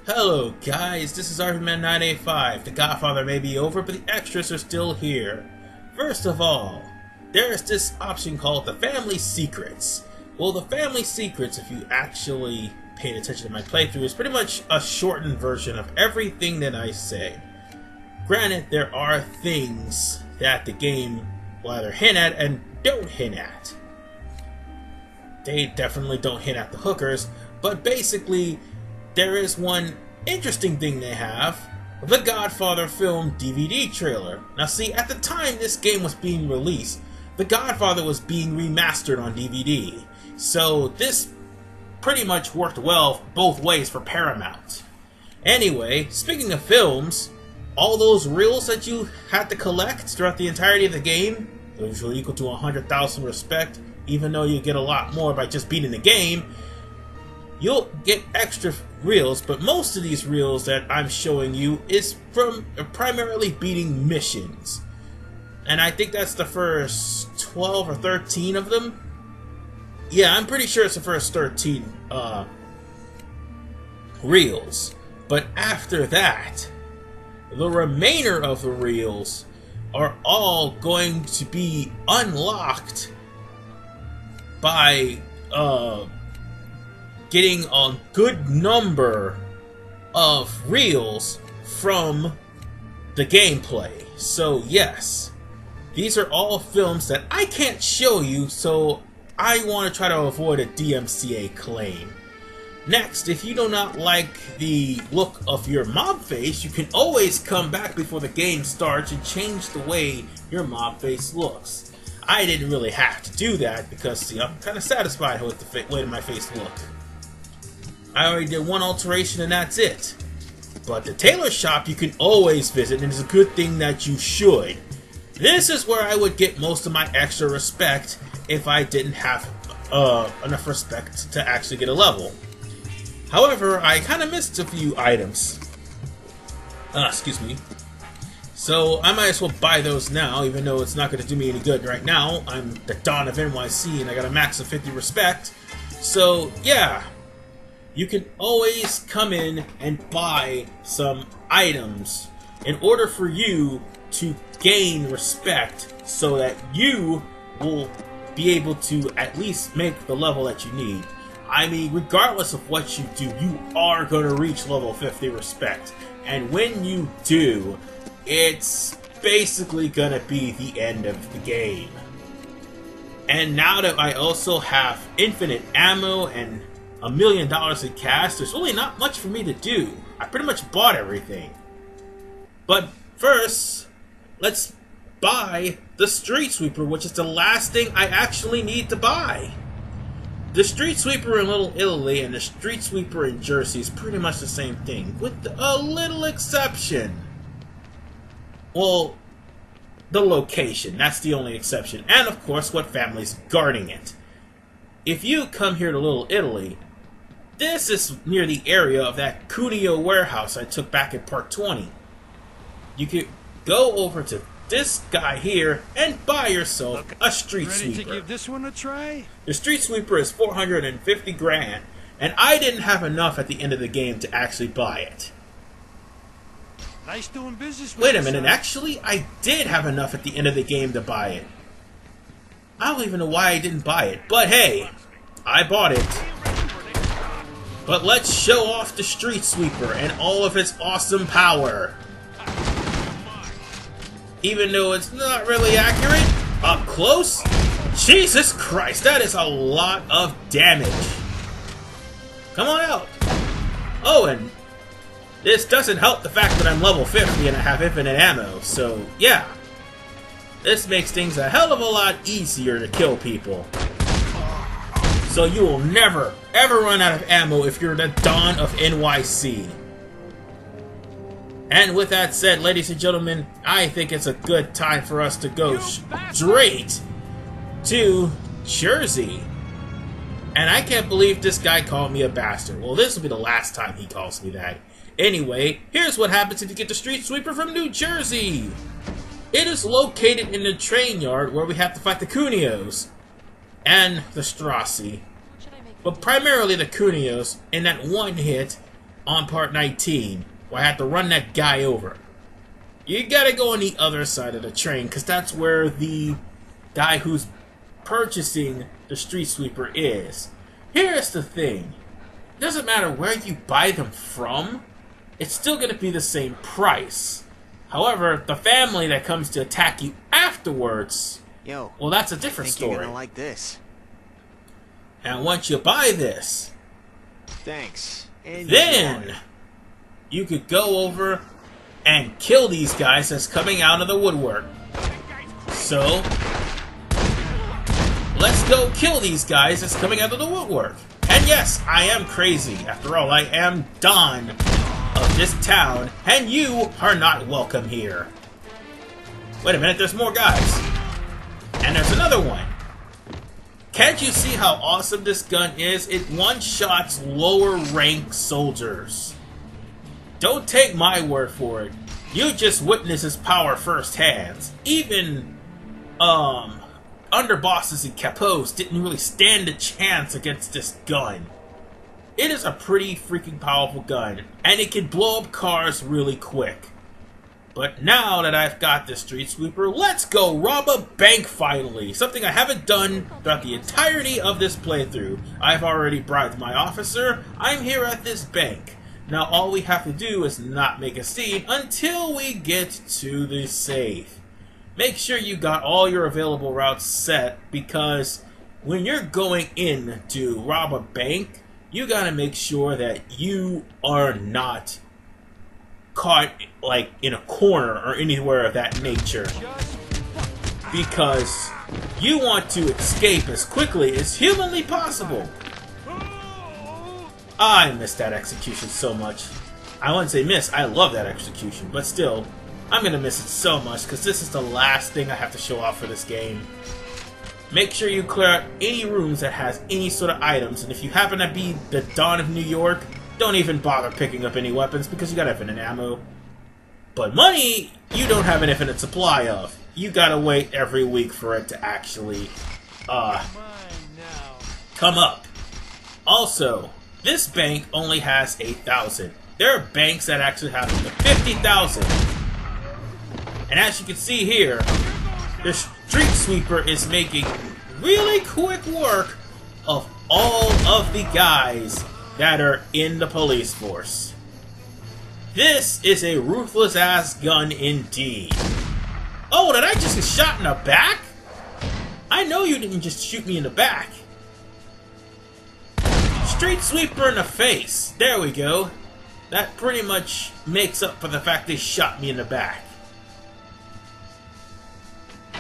Hello guys, this is RVman985. The Godfather may be over, but the extras are still here. First of all, there's this option called the Family Secrets. Well, the Family Secrets, if you actually paid attention to my playthrough, is pretty much a shortened version of everything that I say. Granted, there are things that the game will either hint at and don't hint at. They definitely don't hint at the hookers, but basically, there is one interesting thing they have, the Godfather film DVD trailer. Now see, at the time this game was being released, the Godfather was being remastered on DVD. So this pretty much worked well both ways for Paramount. Anyway, speaking of films, all those reels that you had to collect throughout the entirety of the game, usually equal to 100,000 respect, even though you get a lot more by just beating the game, you'll get extra reels, but most of these reels that I'm showing you is from primarily beating missions. And I think that's the first 12 or 13 of them. Yeah, I'm pretty sure it's the first 13 reels. But after that, the remainder of the reels are all going to be unlocked by getting a good number of reels from the gameplay. So yes, these are all films that I can't show you, so I want to try to avoid a DMCA claim. Next, if you do not like the look of your mob face, you can always come back before the game starts and change the way your mob face looks. I didn't really have to do that because, see, I'm kind of satisfied with the way my face looked. I already did one alteration and that's it. But the tailor shop you can always visit, and it's a good thing that you should. This is where I would get most of my extra respect if I didn't have enough respect to actually get a level. However, I kind of missed a few items. Excuse me. So I might as well buy those now, even though it's not going to do me any good right now. I'm the Don of NYC and I got a max of 50 respect. So yeah, you can always come in and buy some items in order for you to gain respect so that you will be able to at least make the level that you need. I mean, regardless of what you do, you are going to reach level 50 respect. And when you do, it's basically going to be the end of the game. And now that I also have infinite ammo and $1 million in cash, there's really not much for me to do. I pretty much bought everything. But first, let's buy the Street Sweeper, which is the last thing I actually need to buy. The Street Sweeper in Little Italy and the Street Sweeper in Jersey is pretty much the same thing, with a little exception. Well, the location, that's the only exception. And of course, what family's guarding it. If you come here to Little Italy, this is near the area of that Cuneo warehouse I took back in part 20. You could go over to this guy here and buy yourself a Street Sweeper. Ready to give this one a try? The Street Sweeper is 450 grand, and I didn't have enough at the end of the game to actually buy it. Nice doing business with Wait a minute, actually, I did have enough at the end of the game to buy it. I don't even know why I didn't buy it, but hey, I bought it. But let's show off the Street Sweeper and all of its awesome power. Even though it's not really accurate, up close, Jesus Christ, that is a lot of damage. Come on out. Oh, and this doesn't help the fact that I'm level 50 and I have infinite ammo, so yeah. This makes things a hell of a lot easier to kill people. So you will never, ever run out of ammo if you're the Don of NYC. And with that said, ladies and gentlemen, I think it's a good time for us to go straight to Jersey. And I can't believe this guy called me a bastard. Well, this will be the last time he calls me that. Anyway, here's what happens if you get the Street Sweeper from New Jersey. It is located in the train yard where we have to fight the Cuneos and the Strassi. But primarily the Cuneos in that one hit on part 19, where I had to run that guy over. You gotta go on the other side of the train, because that's where the guy who's purchasing the street sweeper is. Here's the thing. It doesn't matter where you buy them from, it's still gonna be the same price. However, the family that comes to attack you afterwards, well, that's a different story. You're gonna like this. And once you buy this, Thanks. And then you could go over and kill these guys that's coming out of the woodwork. So, let's go kill these guys that's coming out of the woodwork. And yes, I am crazy. After all, I am Don of this town, and you are not welcome here. Wait a minute, there's more guys. And there's another one. Can't you see how awesome this gun is? It one-shots lower rank soldiers. Don't take my word for it. You just witness his power firsthand. Even, underbosses and capos didn't really stand a chance against this gun. It is a pretty freaking powerful gun, and it can blow up cars really quick. But now that I've got the street sweeper, let's go rob a bank finally! Something I haven't done throughout the entirety of this playthrough. I've already bribed my officer. I'm here at this bank. Now all we have to do is not make a scene until we get to the safe. Make sure you got all your available routes set, because when you're going in to rob a bank, you gotta make sure that you are not caught like in a corner or anywhere of that nature, because you want to escape as quickly as humanly possible. I miss that execution so much. I wouldn't say miss, I love that execution, but still, I'm gonna miss it so much because this is the last thing I have to show off for this game. Make sure you clear out any rooms that has any sort of items, and if you happen to be the Dawn of New York, don't even bother picking up any weapons because you got infinite ammo. But money, you don't have an infinite supply of. You gotta wait every week for it to actually, come up. Also, this bank only has 8,000. There are banks that actually have up to 50,000. And as you can see here, the street sweeper is making really quick work of all of the guys that are in the police force. This is a ruthless ass gun indeed. Oh, did I just get shot in the back? I know you didn't just shoot me in the back. Street sweeper in the face. There we go. That pretty much makes up for the fact they shot me in the back.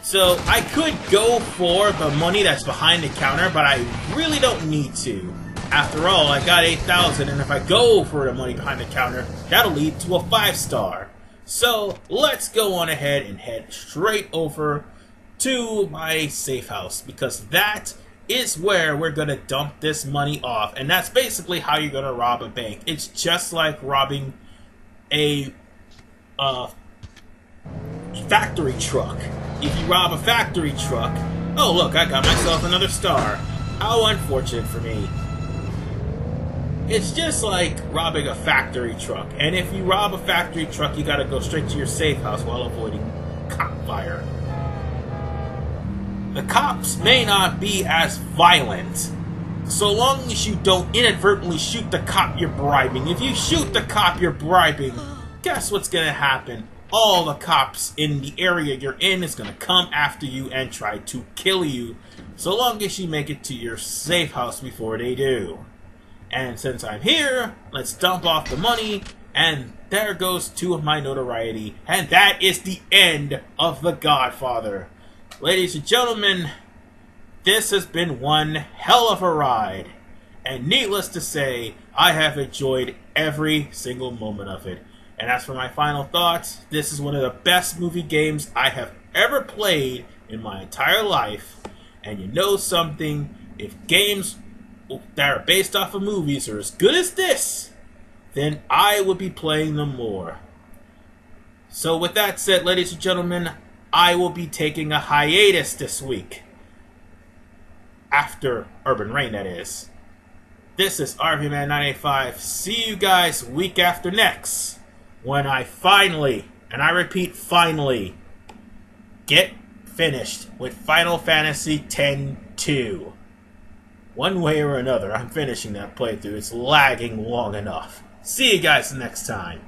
So, I could go for the money that's behind the counter, but I really don't need to. After all, I got 8,000, and if I go for the money behind the counter, that'll lead to a 5-star. So, let's go on ahead and head straight over to my safe house, because that is where we're gonna dump this money off, and that's basically how you're gonna rob a bank. It's just like robbing a factory truck. If you rob a factory truck, oh look, I got myself another star. How unfortunate for me. It's just like robbing a factory truck, and if you rob a factory truck, you gotta go straight to your safe house while avoiding cop fire. The cops may not be as violent, so long as you don't inadvertently shoot the cop you're bribing. If you shoot the cop you're bribing, guess what's gonna happen? All the cops in the area you're in is gonna come after you and try to kill you, so long as you make it to your safe house before they do. And since I'm here, let's dump off the money, and there goes 2 of my notoriety, and that is the end of The Godfather. Ladies and gentlemen, this has been one hell of a ride, and needless to say, I have enjoyed every single moment of it. And as for my final thoughts, this is one of the best movie games I have ever played in my entire life. And you know something, if games that are based off of movies are as good as this, then I would be playing them more. So with that said, ladies and gentlemen, I will be taking a hiatus this week. After Urban Reign, that is. This is RVMan985. See you guys week after next, when I finally, and I repeat finally, get finished with Final Fantasy X-2. One way or another, I'm finishing that playthrough. It's lagging long enough. See you guys next time.